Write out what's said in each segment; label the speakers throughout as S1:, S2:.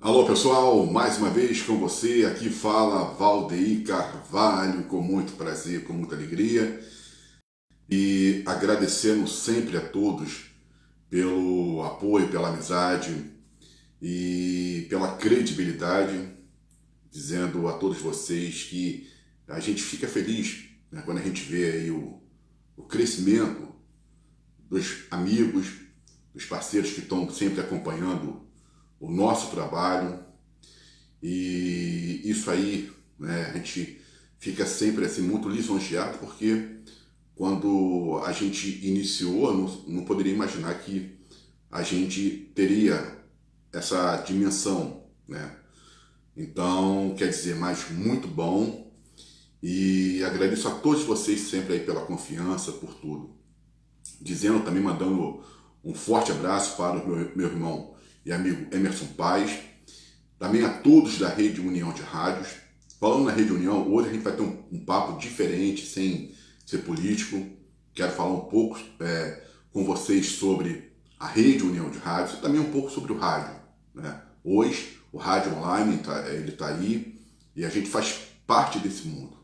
S1: Alô pessoal, mais uma vez com você, aqui fala Valdeir Carvalho, com muito prazer, com muita alegria e agradecendo sempre a todos pelo apoio, pela amizade e pela credibilidade, dizendo a todos vocês que a gente fica feliz, né, quando a gente vê aí o crescimento dos amigos, dos parceiros que estão sempre acompanhando o nosso trabalho. E isso aí, né, a gente fica sempre assim muito lisonjeado, porque quando a gente iniciou, não poderia imaginar que a gente teria essa dimensão, né? Então, quer dizer, mas muito bom, e agradeço a todos vocês sempre aí pela confiança, por tudo. Dizendo também, mandando um forte abraço para o meu irmão e amigo Emerson Paes, também a todos da Rede União de Rádios. Falando na Rede União, hoje a gente vai ter um papo diferente, sem ser político. Quero falar um pouco com vocês sobre a Rede União de Rádios e também um pouco sobre o rádio, né? Hoje, o rádio online ele tá aí e a gente faz parte desse mundo.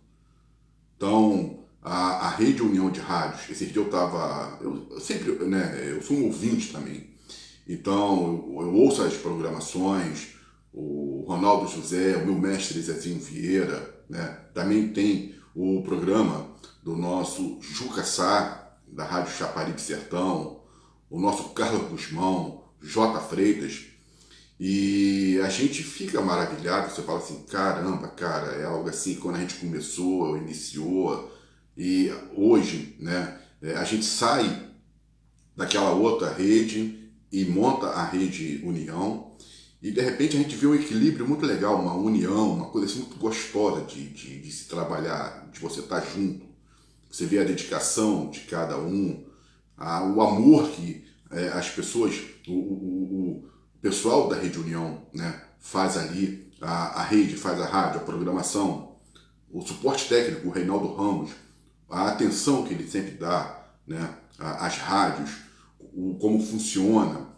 S1: Então, a Rede União de Rádios, esses dias eu estava... Eu sempre, né, eu sou um ouvinte também. Então, eu ouço as programações, o Ronaldo José, o meu mestre Zezinho Vieira, né? Também tem o programa do nosso Juca Sá, da Rádio Chaparibe Sertão, o nosso Carlos Guzmão, J. Freitas, e a gente fica maravilhado, você fala assim, caramba, cara, é algo assim, quando a gente começou, iniciou, e hoje, né, a gente sai daquela outra rede e monta a rede União, e de repente a gente vê um equilíbrio muito legal, uma união, uma coisa assim muito gostosa de se trabalhar, de você estar junto. Você vê a dedicação de cada um, o amor que as pessoas, o pessoal da Rede União, né, faz ali, a rede, faz a rádio, a programação, o suporte técnico, o Reinaldo Ramos, a atenção que ele sempre dá, né, às rádios, como funciona,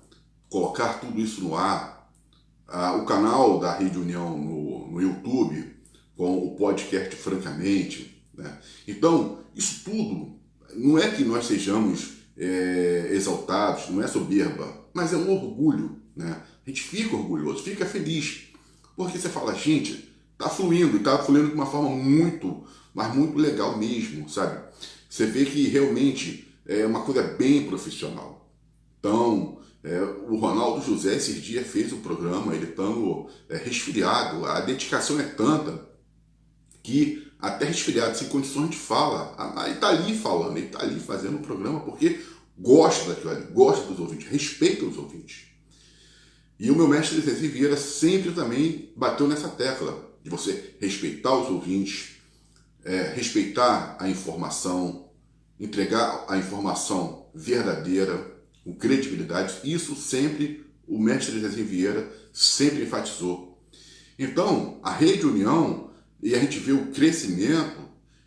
S1: colocar tudo isso no ar, o canal da Rede União no YouTube, com o podcast Francamente, né? Então, isso tudo não é que nós sejamos exaltados, não é soberba, mas é um orgulho, né? A gente fica orgulhoso, fica feliz, porque você fala, gente, tá fluindo, e tá fluindo de uma forma muito, mas muito legal mesmo, sabe? Você vê que realmente é uma coisa bem profissional. Então, o Ronaldo José esses dias fez o programa, ele estando resfriado, a dedicação é tanta que até resfriado, sem condições de fala, ele está ali falando, ele está ali fazendo o programa porque gosta daquilo ali, gosta dos ouvintes, respeita os ouvintes. E o meu mestre Zezé Vieira sempre também bateu nessa tecla de você respeitar os ouvintes, respeitar a informação, entregar a informação verdadeira, com credibilidade. Isso sempre o mestre Zezé Vieira sempre enfatizou. Então, a Rede União, e a gente vê o crescimento,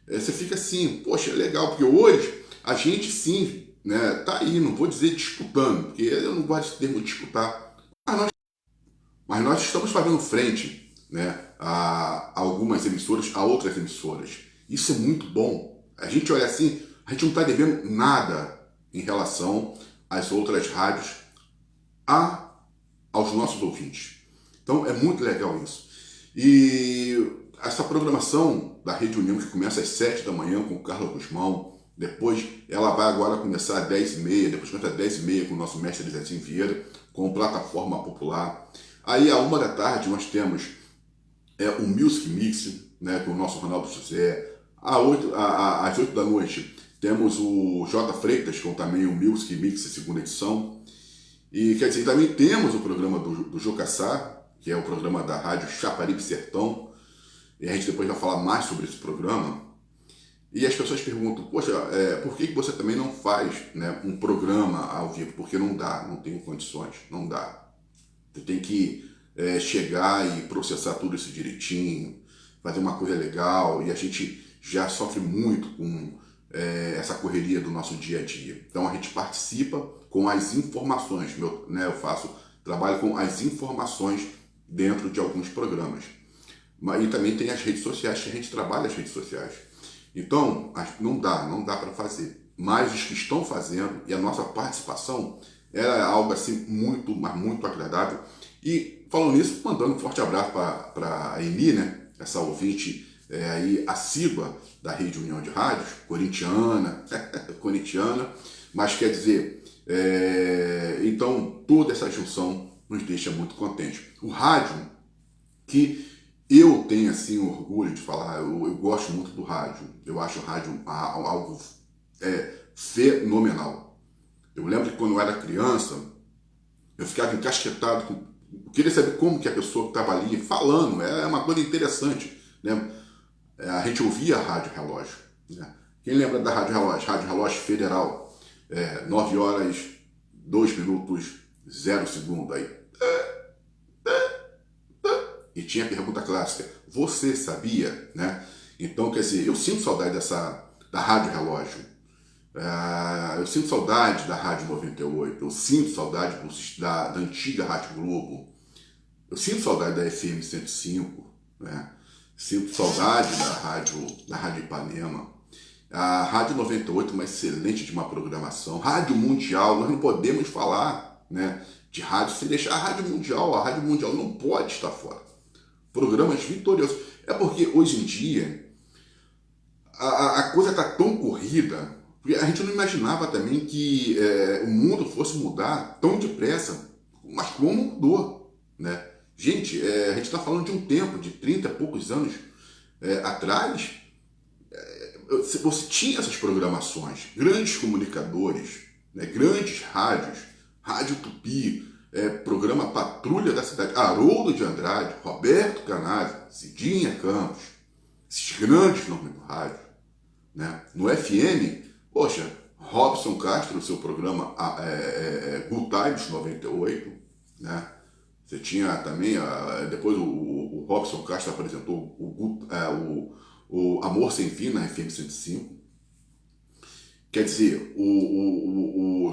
S1: você fica assim, poxa, é legal, porque hoje a gente sim, né, tá aí, não vou dizer disputando, porque eu não gosto desse termo disputar, mas nós estamos fazendo frente, né, a algumas emissoras, a outras emissoras. Isso é muito bom. A gente olha assim, a gente não está devendo nada em relação às outras rádios, a, aos nossos ouvintes. Então é muito legal isso. E essa programação da Rede União, que começa às 7 da manhã com o Carlos Guzmão, depois ela vai agora começar às 10h30, depois começa às 10h30 com o nosso mestre Zezinho Vieira, com plataforma popular. Aí, à 1 da tarde, nós temos o Music Mix, né, com o nosso Ronaldo José. Às 8 da noite, temos o J. Freitas, com também o Music Mix, segunda edição. E, quer dizer, também temos o programa do Jocassá, que é o programa da rádio Chaparibe Sertão. E a gente depois vai falar mais sobre esse programa. E as pessoas perguntam, poxa, por que você também não faz, né, um programa ao vivo? Porque não dá, não tenho condições, não dá. Você tem que chegar e processar tudo isso direitinho, fazer uma coisa legal, e a gente já sofre muito com essa correria do nosso dia a dia. Então a gente participa com as informações, né, eu faço trabalho com as informações dentro de alguns programas. E também tem as redes sociais, que a gente trabalha as redes sociais. Então, não dá para fazer. Mas os que estão fazendo e a nossa participação era algo assim muito, mas muito agradável. E falando nisso, mandando um forte abraço para a Eni, né? Essa ouvinte aí assídua da Rede União de Rádios, corintiana, mas quer dizer, então toda essa junção nos deixa muito contentes. O rádio, que eu tenho assim orgulho de falar, eu gosto muito do rádio, eu acho o rádio algo fenomenal. Eu lembro que quando eu era criança, eu ficava encasquetado, eu queria saber como que a pessoa que estava ali falando, é uma coisa interessante, né? A gente ouvia a Rádio Relógio, né? Quem lembra da Rádio Relógio? Rádio Relógio Federal, 9 horas, 2 minutos, 0 segundo aí. E tinha a pergunta clássica, você sabia? Né? Então, quer dizer, eu sinto saudade da Rádio Relógio, eu sinto saudade da Rádio 98, eu sinto saudade da antiga Rádio Globo, eu sinto saudade da FM 105, né? Sinto saudade da Rádio Ipanema. A Rádio 98 é uma excelente de uma programação. Rádio Mundial, nós não podemos falar, né, de rádio sem deixar a Rádio Mundial não pode estar fora. Programas vitoriosos. É porque hoje em dia a coisa está tão corrida, porque a gente não imaginava também que o mundo fosse mudar tão depressa, mas como mudou, né? Gente, a gente está falando de um tempo, de 30 e poucos anos atrás, você tinha essas programações, grandes comunicadores, né, grandes rádios, Rádio Tupi, programa Patrulha da Cidade, Haroldo de Andrade, Roberto Canazzi, Cidinha Campos, esses grandes nomes do rádio, né? No FM, poxa, Robson Castro, o seu programa Good Times 98, né? Você tinha também, depois o Robson Castro apresentou o Amor Sem Fim na FM 105. Quer dizer,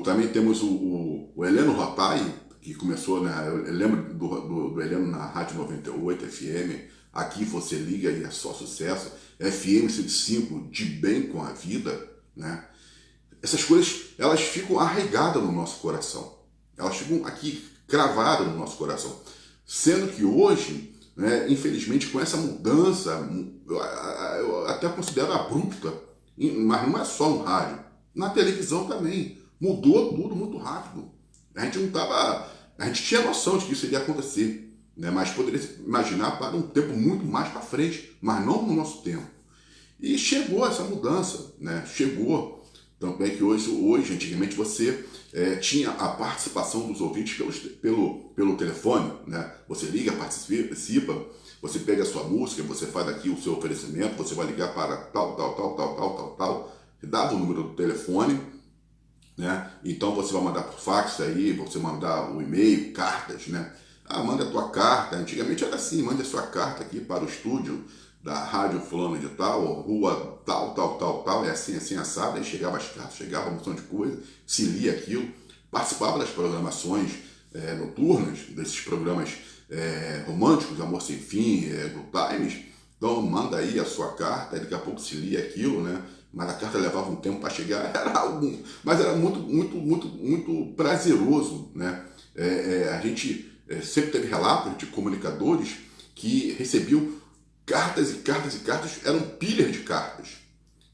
S1: também temos o Heleno Rotai, que começou, né? Eu lembro do Heleno na Rádio 98 FM, Aqui Você Liga e é só sucesso, FM 105, De Bem com a Vida, né? Essas coisas, elas ficam arraigadas no nosso coração. Elas ficam aqui cravadas no nosso coração. Sendo que hoje, né, infelizmente, com essa mudança, eu até considero abrupta, mas não é só no rádio, na televisão também. Mudou tudo muito rápido. A gente tinha noção de que isso iria acontecer, né, mas poderia imaginar para um tempo muito mais para frente, mas não no nosso tempo. E chegou essa mudança, né? Chegou. Tanto é que hoje antigamente você tinha a participação dos ouvintes pelo telefone, né? Você liga, participa, você pega a sua música, você faz aqui o seu oferecimento, você vai ligar para tal, você dava o número do telefone, né? Então você vai mandar por fax aí, você mandar o e-mail, cartas, né? Manda a tua carta, antigamente era assim, manda a sua carta aqui para o estúdio da rádio fulano de tal, rua tal, é assim, assado, aí chegava as cartas, chegava uma montão de coisa, se lia aquilo, participava das programações noturnas, desses programas românticos, Amor Sem Fim, Good Times. Então manda aí a sua carta, daqui a pouco se lia aquilo, né? Mas a carta levava um tempo para chegar, mas era muito prazeroso, né? A gente sempre teve relatos de comunicadores que recebiam cartas e cartas e cartas, eram pilhas de cartas.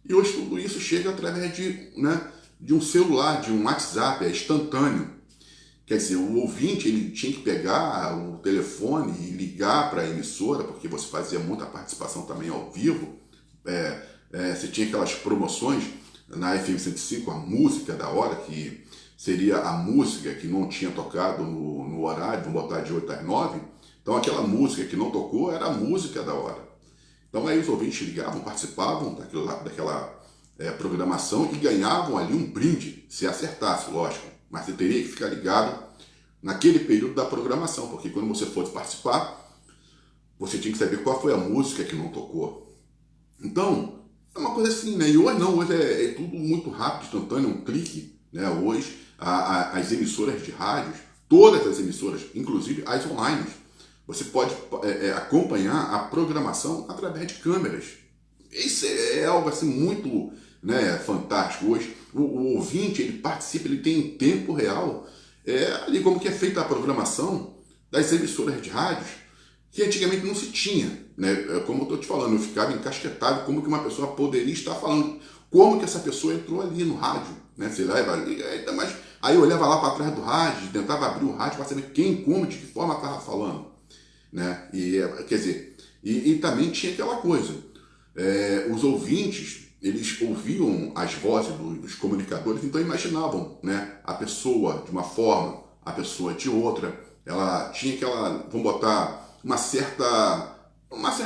S1: E hoje tudo isso chega através de um celular, de um WhatsApp, é instantâneo. Quer dizer, o ouvinte ele tinha que pegar o telefone e ligar para a emissora, porque você fazia muita participação também ao vivo. Você tinha aquelas promoções na FM 105, a música da hora, que seria a música que não tinha tocado no horário, vamos botar de 8 às 9. Então aquela música que não tocou era a música da hora. Então aí os ouvintes ligavam, participavam daquela programação e ganhavam ali um brinde, se acertasse, lógico. Mas você teria que ficar ligado naquele período da programação, porque quando você fosse participar, você tinha que saber qual foi a música que não tocou. Então, é uma coisa assim, né? E hoje não, hoje é tudo muito rápido, instantâneo, um clique, né? Hoje as emissoras de rádios, todas as emissoras, inclusive as online, Você pode acompanhar a programação através de câmeras. Isso é algo assim muito, né, fantástico. Hoje o ouvinte ele participa, ele tem em tempo real ali como que é feita a programação das emissoras de rádios, que antigamente não se tinha, né? Como eu estou te falando, eu ficava encasquetado como que uma pessoa poderia estar falando, como que essa pessoa entrou ali no rádio, né? Sei lá, mas aí eu olhava lá para trás do rádio, tentava abrir o rádio para saber quem, como, de que forma estava falando, né? E quer dizer, e também tinha aquela coisa, os ouvintes eles ouviam as vozes dos comunicadores, então imaginavam, né, a pessoa de uma forma, a pessoa de outra. Ela tinha aquela, vamos botar, uma certa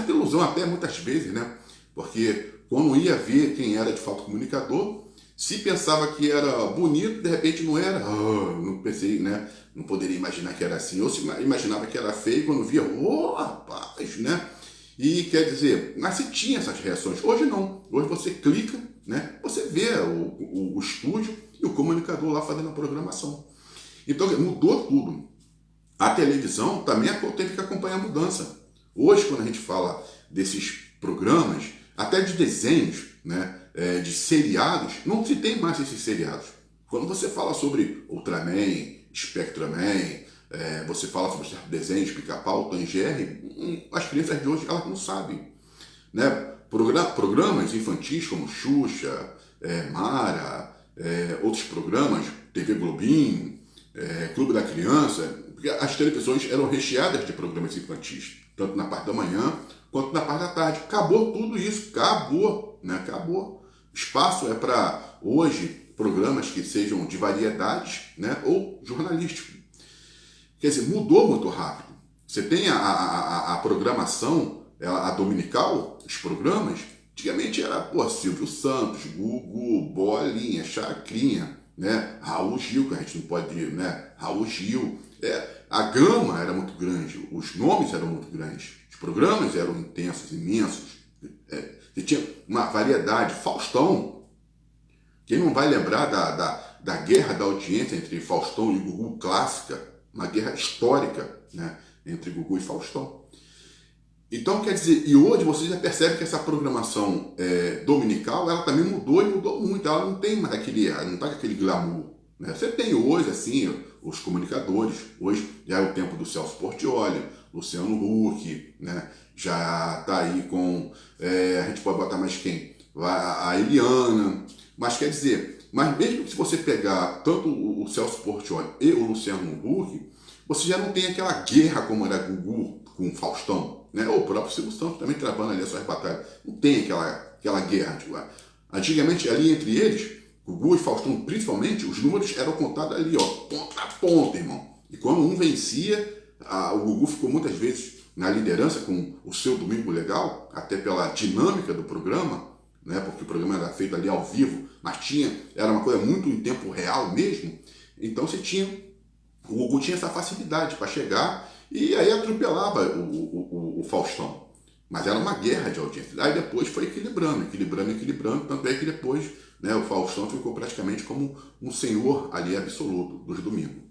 S1: ilusão até muitas vezes, né? Porque quando ia ver quem era de fato comunicador, se pensava que era bonito, de repente não era. Não pensei, né? Não poderia imaginar que era assim. Ou se imaginava que era feio, quando via, rapaz, né? E quer dizer, mas se tinha essas reações. Hoje não. Hoje você clica, né? Você vê o estúdio e o comunicador lá fazendo a programação. Então mudou tudo. A televisão também teve que acompanhar a mudança. Hoje, quando a gente fala desses programas, até de desenhos, né, de seriados, não se tem mais esses seriados. Quando você fala sobre Ultraman, Spectraman, você fala sobre certos desenhos, Pica-Pau, Tom e Jerry, as crianças de hoje elas não sabem. Né? Programas infantis como Xuxa, Mara, outros programas, TV Globinho, Clube da Criança, porque as televisões eram recheadas de programas infantis, tanto na parte da manhã quanto na parte da tarde. Acabou tudo isso, acabou, né? Acabou. Espaço é para, hoje, programas que sejam de variedades, né? Ou jornalísticos. Quer dizer, mudou muito rápido. Você tem a programação, a dominical, os programas, antigamente era Silvio Santos, Gugu, Bolinha, Chacrinha, né? Raul Gil, que a gente não pode ir, né? Raul Gil. A gama era muito grande, os nomes eram muito grandes, os programas eram intensos, imensos. Você tinha uma variedade. Faustão, quem não vai lembrar da guerra da audiência entre Faustão e Gugu clássica, uma guerra histórica, né, entre Gugu e Faustão. Então, quer dizer, e hoje você já percebe que essa programação dominical, ela também mudou e mudou muito. Ela não tem mais não está com aquele glamour. Né? Você tem hoje, assim, os comunicadores. Hoje já é o tempo do Celso Portiolli, Luciano Huck, né? Já está aí com, a gente pode botar mais quem? A Eliana. Mas quer dizer, mas mesmo que se você pegar tanto o Celso Portiolli e o Luciano Huck, você já não tem aquela guerra como era Gugu com o Faustão, né? Ou o próprio Silvio Santos também travando ali as suas batalhas. Não tem aquela guerra. Tipo, antigamente, ali entre eles, Gugu e Faustão principalmente, os números eram contados ali, ó, ponta a ponta, irmão. E quando um vencia, o Gugu ficou muitas vezes na liderança com o Seu Domingo Legal, até pela dinâmica do programa, né? Porque o programa era feito ali ao vivo, mas era uma coisa muito em tempo real mesmo. Então o Gugu tinha essa facilidade para chegar e aí atropelava o Faustão. Mas era uma guerra de audiência. Aí depois foi equilibrando, tanto é que depois, né, o Faustão ficou praticamente como um senhor ali absoluto dos domingos.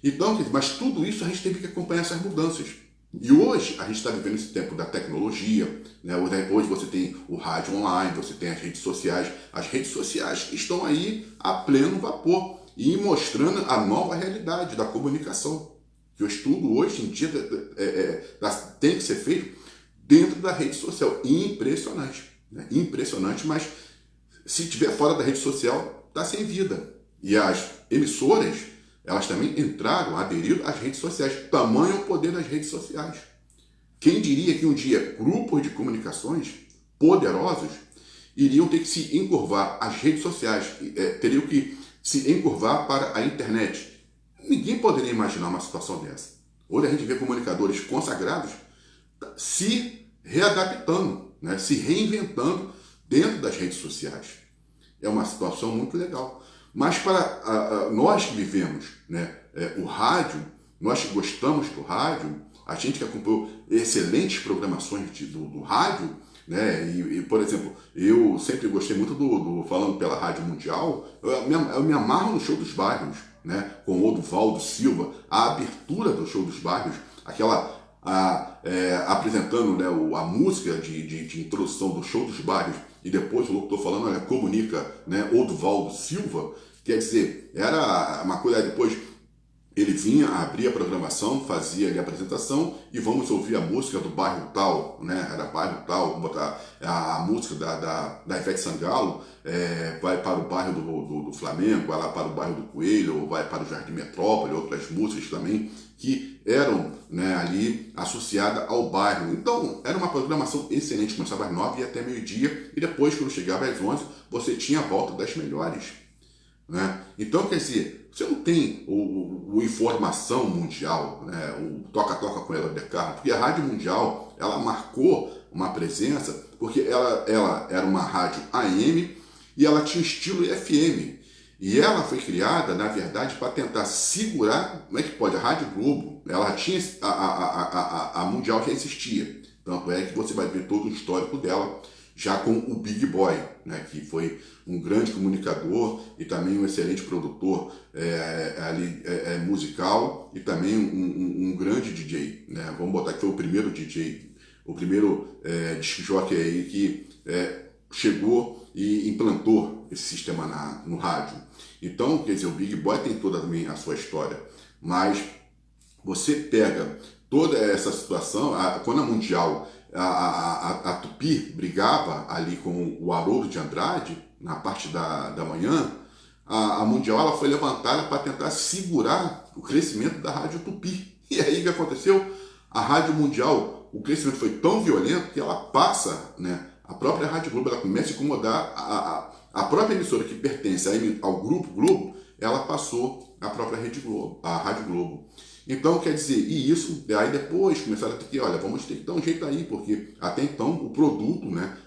S1: Então, mas tudo isso a gente teve que acompanhar essas mudanças. E hoje a gente está vivendo esse tempo da tecnologia, né? Hoje você tem o rádio online, você tem as redes sociais que estão aí a pleno vapor e mostrando a nova realidade da comunicação. Que o estudo hoje em dia tem que ser feito dentro da rede social. Impressionante, né? Impressionante, mas se estiver fora da rede social, está sem vida. E as emissoras, elas também aderiram às redes sociais. Tamanho é o poder das redes sociais. Quem diria que um dia grupos de comunicações poderosos iriam ter que se encurvar às redes sociais, teriam que se encurvar para a internet. Ninguém poderia imaginar uma situação dessa. Hoje a gente vê comunicadores consagrados se readaptando, né? Se reinventando dentro das redes sociais. É uma situação muito legal. Mas para nós que vivemos, né, o rádio, nós que gostamos do rádio, a gente que acompanhou excelentes programações do rádio, né, e, por exemplo, eu sempre gostei muito falando pela Rádio Mundial, eu me amarro no Show dos Bairros, né, com o Oduvaldo Silva, a abertura do Show dos Bairros, aquela apresentando, né, a música de introdução do Show dos Bairros, e depois o locutor falando, olha, comunica, né, Oduvaldo Silva, quer dizer, era uma coisa. Depois ele vinha, abria a programação, fazia ali a apresentação e vamos ouvir a música do bairro tal, né? Era bairro tal, vamos botar a música da Ivete Sangalo, vai para o bairro do Flamengo, vai lá para o bairro do Coelho, ou vai para o Jardim Metrópole, outras músicas também que eram, né, ali associadas ao bairro. Então era uma programação excelente, começava às 9 e até meio-dia, e depois, quando chegava às 11, você tinha a volta das melhores. Né? Então, quer dizer, você não tem o Informação Mundial, né? O Toca-Toca com ela de carro, porque a Rádio Mundial, ela marcou uma presença, porque ela era uma rádio AM e ela tinha estilo FM. E ela foi criada, na verdade, para tentar segurar, como é que pode, a Rádio Globo, ela tinha, a Mundial já existia, tanto é que você vai ver todo o histórico dela, já com o Big Boy, né, que foi um grande comunicador e também um excelente produtor musical e também um grande DJ. Né? Vamos botar que foi o primeiro DJ, o primeiro disc jockey aí que chegou e implantou esse sistema no rádio. Então, quer dizer, o Big Boy tem toda também a sua história, mas você pega toda essa situação, quando a Mundial, a Tupi brigava ali com o Haroldo de Andrade, na parte da manhã, a Mundial ela foi levantada para tentar segurar o crescimento da Rádio Tupi. E aí o que aconteceu? A Rádio Mundial, o crescimento foi tão violento que ela passa, né, a própria Rádio Globo, ela começa a incomodar a própria emissora que pertence ao Grupo Globo, ela passou a própria Rede Globo, a Rádio Globo. Então, quer dizer, e isso, aí depois começaram a ter que, olha, vamos ter que dar um jeito aí, porque até então o produto, né,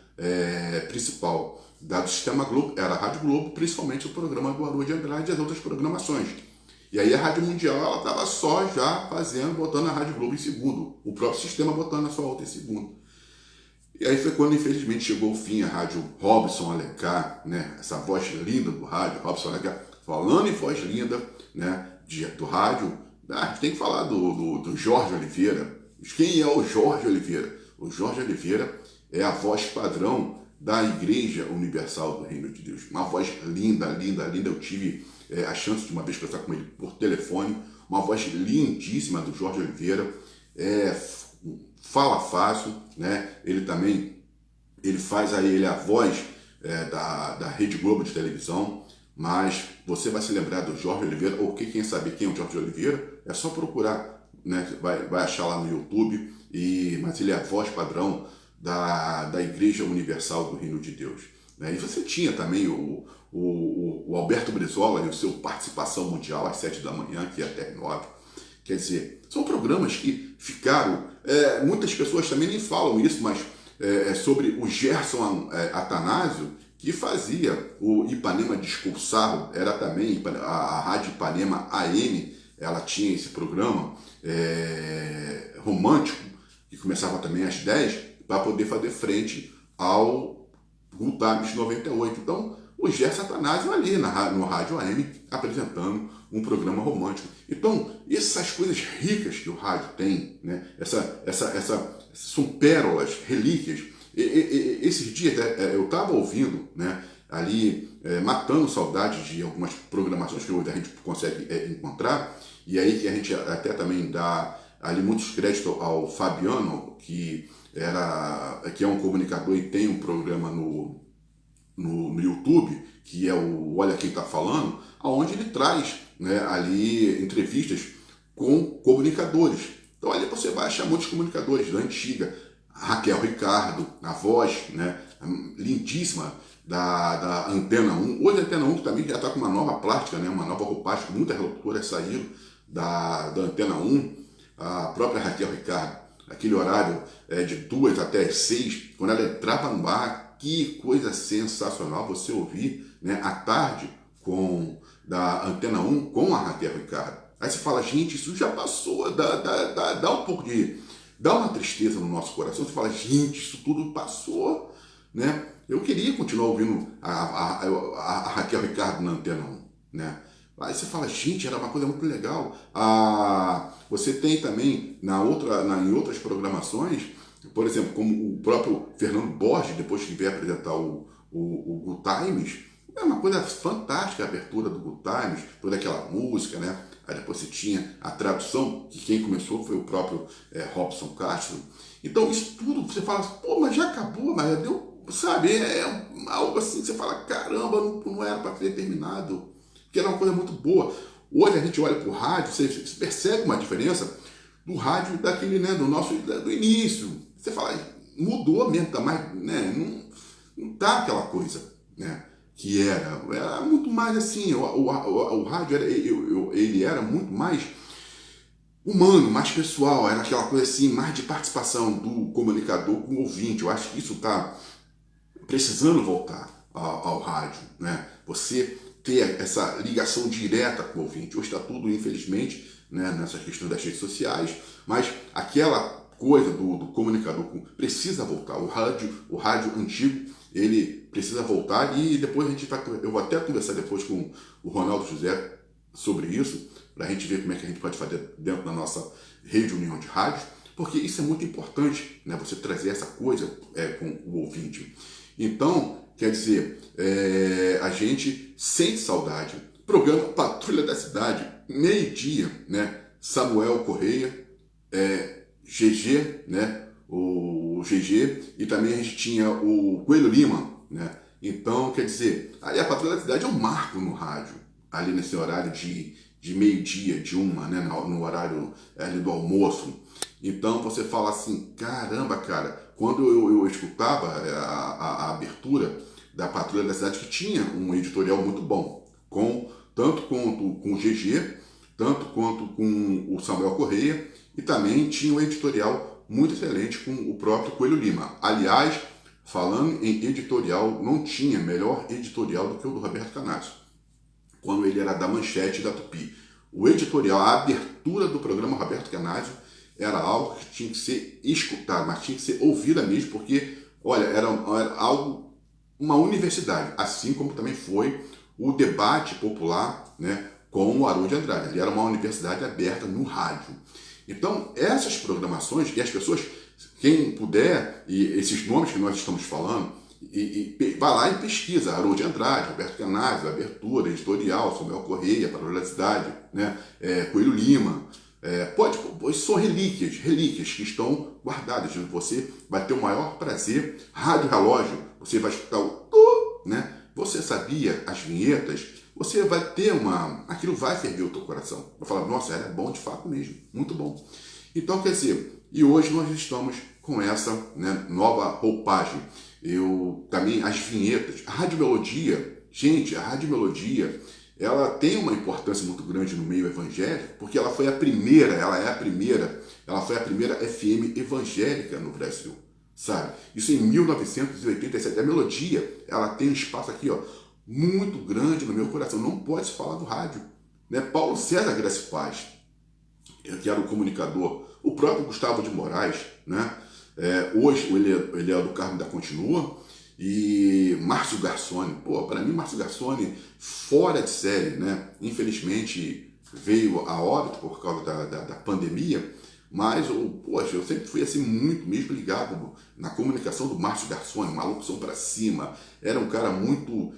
S1: principal do Sistema Globo era a Rádio Globo, principalmente o programa do Haroldo de Andrade e as outras programações. E aí a Rádio Mundial, ela estava só já botando a Rádio Globo em segundo, o próprio sistema botando a sua outra em segundo. E aí foi quando, infelizmente, chegou o fim a Rádio Robson Alencar, né, essa voz linda do rádio, Robson Alencar, falando em voz linda, né, do rádio. A gente tem que falar do Jorge Oliveira. Quem é o Jorge Oliveira? O Jorge Oliveira é a voz padrão da Igreja Universal do Reino de Deus. Uma voz linda, linda, linda. Eu tive a chance de uma vez conversar com ele por telefone. Uma voz lindíssima do Jorge Oliveira. Fala fácil, né? Ele também faz ele a voz da Rede Globo de televisão. Mas você vai se lembrar do Jorge Oliveira, ou quem sabe quem é o Jorge Oliveira, é só procurar, né? Vai achar lá no YouTube, mas ele é a voz padrão da Igreja Universal do Reino de Deus. Né? E você tinha também o Alberto Brizola e o seu Participação Mundial às 7 da manhã, que é até 9. Quer dizer, são programas que ficaram, muitas pessoas também nem falam isso, mas sobre o Gerson Atanásio, que fazia o Ipanema Discursar, era também a Rádio Ipanema AM, ela tinha esse programa romântico, que começava também às 10, para poder fazer frente ao Rutames 98. Então, o Gerson Atanásio ali no Rádio AM, apresentando um programa romântico. Então, essas coisas ricas que o rádio tem, né? São pérolas, relíquias. Esses dias eu estava ouvindo, né, ali, matando saudade de algumas programações que hoje a gente consegue encontrar, e aí que a gente até também dá ali muitos créditos ao Fabiano, que é um comunicador e tem um programa no YouTube, que é o Olha Quem Tá Falando, onde ele traz, né, ali entrevistas com comunicadores. Então ali você vai achar muitos comunicadores da antiga, Raquel Ricardo, a voz, né, lindíssima da Antena 1. Hoje a Antena 1 também já está com uma nova plástica, né, uma nova roupagem, muitas locutoras saíram da Antena 1, a própria Raquel Ricardo, aquele horário de 2 até as 6, quando ela entrava no ar, que coisa sensacional você ouvir, né, à tarde da Antena 1 com a Raquel Ricardo. Aí você fala, gente, isso já passou, dá um pouco dá uma tristeza no nosso coração. Você fala, gente, isso tudo passou, né? Eu queria continuar ouvindo a Raquel Ricardo na Antena 1, né? Aí você fala, gente, era uma coisa muito legal. Você tem também em outras programações, por exemplo, como o próprio Fernando Borges, depois que veio apresentar o Good Times, é uma coisa fantástica a abertura do Good Times, toda aquela música, né? Aí depois você tinha a tradução, que quem começou foi o próprio Robson Castro. Então isso tudo, você fala, pô, mas já acabou, mas já deu, sabe? Algo assim que você fala, caramba, não era para ter terminado, que era uma coisa muito boa. Hoje a gente olha para o rádio, você percebe uma diferença do rádio daquele, né, do início. Você fala, mudou mesmo, tá mais, né, não tá aquela coisa, né, que era muito mais assim, o rádio ele era muito mais humano, mais pessoal, era aquela coisa assim, mais de participação do comunicador com o ouvinte. Eu acho que isso está precisando voltar ao rádio, né? Você ter essa ligação direta com o ouvinte. Hoje está tudo, infelizmente, né, nessa questão das redes sociais, mas aquela coisa do comunicador precisa voltar. O rádio antigo, ele precisa voltar, e depois eu vou até conversar depois com o Ronaldo José sobre isso, para a gente ver como é que a gente pode fazer dentro da nossa rede União de Rádios, porque isso é muito importante, né? Você trazer essa coisa com o ouvinte. Então, quer dizer, a gente sente saudade. Programa Patrulha da Cidade, meio-dia, né? Samuel Correia, GG, né? O GG, e também a gente tinha o Coelho Lima, né? Então, quer dizer, ali a Patrulha da Cidade é um marco no rádio, ali nesse horário de meio-dia, de uma, né? No horário ali do almoço. Então você fala assim, caramba, cara, quando eu escutava a abertura da Patrulha da Cidade, que tinha um editorial muito bom, tanto quanto com o GG, tanto quanto com o Samuel Correia, e também tinha um editorial muito excelente com o próprio Coelho Lima. Aliás, falando em editorial, não tinha melhor editorial do que o do Roberto Canásio, quando ele era da Manchete e da Tupi. O editorial, a abertura do programa Roberto Canásio, era algo que tinha que ser escutado, mas tinha que ser ouvida mesmo, porque, olha, era algo, uma universidade, assim como também foi o debate popular, né, com o Haroldo de Andrade. Ele era uma universidade aberta no rádio. Então, essas programações, e as pessoas, quem puder, e esses nomes que nós estamos falando, vai lá e pesquisa, Haroldo de Andrade, Roberto Canásio, abertura, editorial, Samuel Correia, Patrulha da Cidade, né, Coelho Lima. São relíquias que estão guardadas. Você vai ter o maior prazer. Rádio Relógio, você vai escutar né? Você sabia as vinhetas, você vai ter aquilo vai ferver o teu coração. Vai falar, nossa, era bom de fato mesmo, muito bom. Então, quer dizer, e hoje nós estamos com essa, né, nova roupagem. Também as vinhetas, a Rádio Melodia, gente, a Rádio Melodia, ela tem uma importância muito grande no meio evangélico, porque ela foi a primeira FM evangélica no Brasil, sabe? Isso em 1987. A Melodia, ela tem um espaço aqui, ó, muito grande no meu coração. Não pode se falar do rádio, né? Paulo César Graça Paz, que era o comunicador, o próprio Gustavo de Moraes, né? Hoje ele é do Carmo da Continua. E Márcio Garçoni, para mim Márcio Garçoni fora de série, né? Infelizmente veio a óbito por causa da pandemia, mas eu sempre fui assim muito mesmo ligado na comunicação do Márcio Garçoni, uma locução para cima, era um cara muito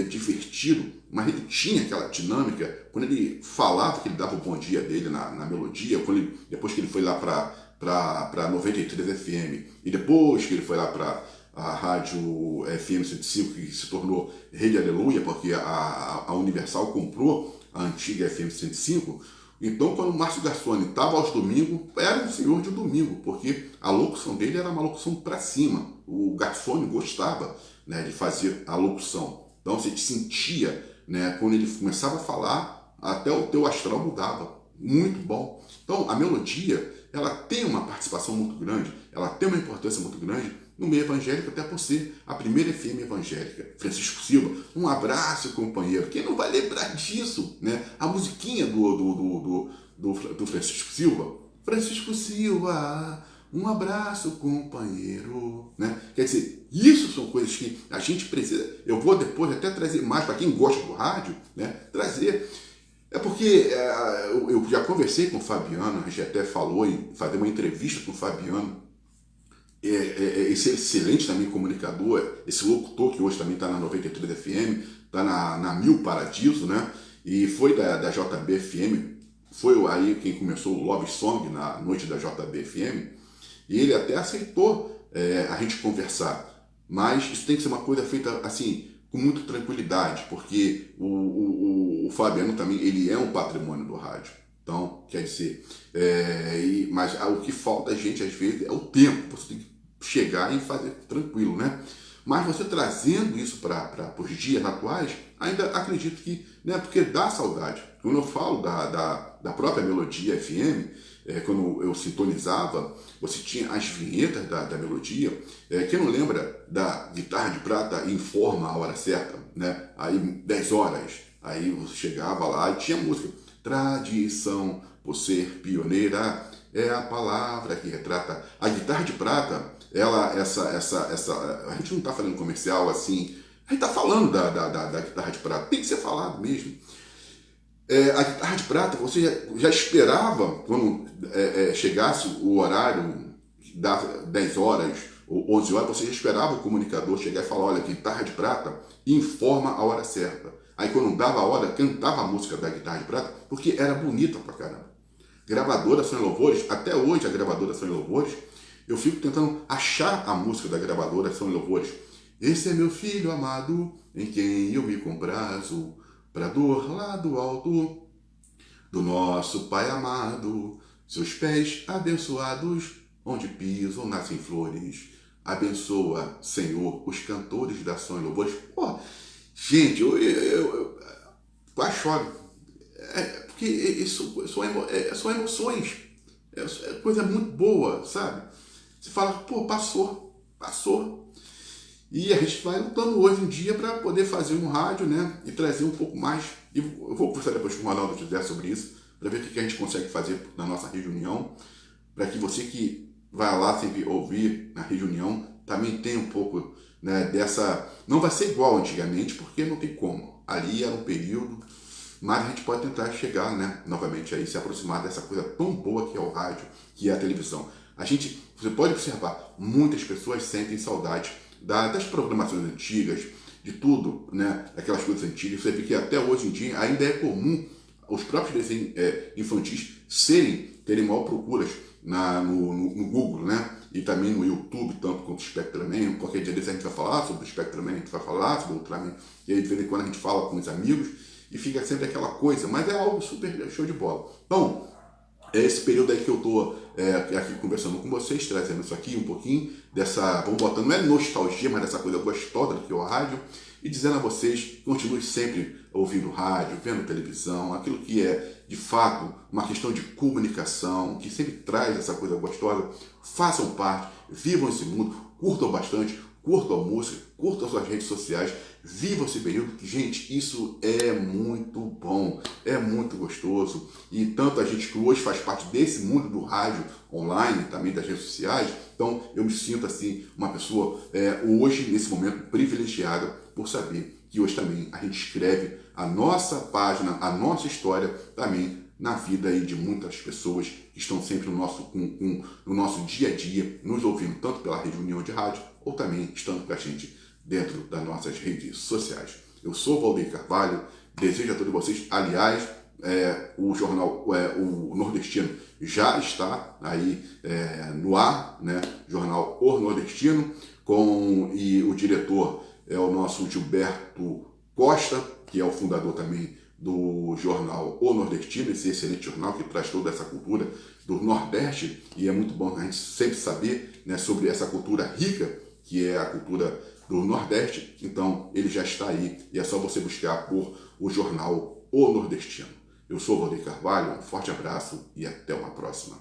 S1: divertido, mas ele tinha aquela dinâmica, quando ele falava que ele dava o bom dia dele na melodia, depois que ele foi lá para 93 FM, e depois que ele foi lá para a rádio FM 105, que se tornou Rede Aleluia, porque a Universal comprou a antiga FM 105. Então, quando o Márcio Garçoni estava aos domingos, era um senhor de domingo, porque a locução dele era uma locução para cima. O Garçoni gostava, né, de fazer a locução. Então, você sentia, né, quando ele começava a falar, até o teu astral mudava. Muito bom. Então, a Melodia, ela tem uma participação muito grande, ela tem uma importância muito grande no meio evangélico, até por ser a primeira FM evangélica. Francisco Silva, um abraço, companheiro. Quem não vai lembrar disso, né? A musiquinha do Francisco Silva. Francisco Silva, um abraço, companheiro, né? Quer dizer, isso são coisas que a gente precisa. Eu vou depois até trazer mais para quem gosta do rádio, né? Trazer. É porque eu já conversei com o Fabiano, a gente até falou em fazer uma entrevista com o Fabiano, esse excelente também comunicador, esse locutor que hoje também está na 93 FM, está na Mil Paradiso, né? E foi da JB FM, foi aí quem começou o Love Song na noite da JB FM, e ele até aceitou a gente conversar. Mas isso tem que ser uma coisa feita assim, com muita tranquilidade, porque o Fabiano também ele é um patrimônio do rádio. Então, quer dizer, mas o que falta a gente às vezes é o tempo. Você tem que chegar e fazer tranquilo, né? Mas você trazendo isso para os dias atuais, ainda acredito que, né, porque dá saudade. Quando eu falo da própria Melodia FM, quando eu sintonizava, você tinha as vinhetas da melodia. Quem não lembra da Guitarra de Prata Informa a hora certa, né? Aí 10 horas, aí você chegava lá e tinha música. Tradição, por ser pioneira, é a palavra que retrata. A Guitarra de Prata, a gente não está falando comercial assim, a gente está falando da Guitarra de Prata, tem que ser falado mesmo. A Guitarra de Prata, você já esperava, quando chegasse o horário das 10 horas ou 11 horas, você já esperava o comunicador chegar e falar, olha, Guitarra de Prata informa a hora certa. Aí quando dava a hora, cantava a música da Guitarra de Prata, porque era bonita pra caramba. Gravadora São Louvores, até hoje a gravadora São Louvores, eu fico tentando achar a música da gravadora São Louvores. Esse é meu filho amado, em quem eu me comprazo, pra dor lá do alto do nosso Pai amado, seus pés abençoados, onde pisam nascem flores. Abençoa, Senhor, os cantores da São Louvores. Pô, gente, eu quase choro. Porque isso são emoções. É coisa muito boa, sabe? Você fala, pô, passou. E a gente vai lutando hoje em dia para poder fazer um rádio, né? E trazer um pouco mais. E eu vou conversar depois com o Ronaldo José sobre isso, para ver o que a gente consegue fazer na nossa Rede União, para que você que vai lá sempre ouvir na Rede União também tenha um pouco, né, dessa. Não vai ser igual antigamente, porque não tem como. Ali era um período, mas a gente pode tentar chegar, né, novamente aí, se aproximar dessa coisa tão boa que é o rádio, que é a televisão. Você pode observar, muitas pessoas sentem saudade das programações antigas, de tudo, né, aquelas coisas antigas. Você vê que até hoje em dia ainda é comum os próprios desenhos infantis terem maior procuras no Google, né, e também no YouTube, tanto quanto o Spectraman. Qualquer dia desse a gente vai falar sobre o Spectraman, a gente vai falar sobre o Ultraman, e aí de vez em quando a gente fala com os amigos, e fica sempre aquela coisa, mas é algo super show de bola. Então, é esse período aí que eu tô aqui conversando com vocês, trazendo isso aqui um pouquinho dessa, vamos botar, não é nostalgia, mas dessa coisa gostosa que é o rádio, e dizendo a vocês, continue sempre ouvindo rádio, vendo televisão, aquilo que é de fato uma questão de comunicação, que sempre traz essa coisa gostosa. Façam parte, vivam esse mundo, curtam bastante, curtam a música, curtam as suas redes sociais, vivam esse período, que, gente, isso é muito bom, é muito gostoso. E tanto a gente que hoje faz parte desse mundo do rádio online, também das redes sociais, então eu me sinto assim, uma pessoa hoje, nesse momento, privilegiada por saber que hoje também a gente escreve a nossa página, a nossa história também na vida aí de muitas pessoas que estão sempre no nosso dia a dia, nos ouvindo tanto pela Rede União de Rádio, ou também estando com a gente dentro das nossas redes sociais. Eu sou Valdeir Carvalho, desejo a todos vocês, aliás, o jornal o Nordestino já está aí no ar, né? Jornal O Nordestino, e o diretor é o nosso Gilberto Costa, que é o fundador também do jornal O Nordestino, esse excelente jornal que traz toda essa cultura do Nordeste, e é muito bom a gente sempre saber, né, sobre essa cultura rica, que é a cultura do Nordeste. Então ele já está aí, e é só você buscar por o jornal O Nordestino. Eu sou o Valdeir Carvalho, um forte abraço e até uma próxima.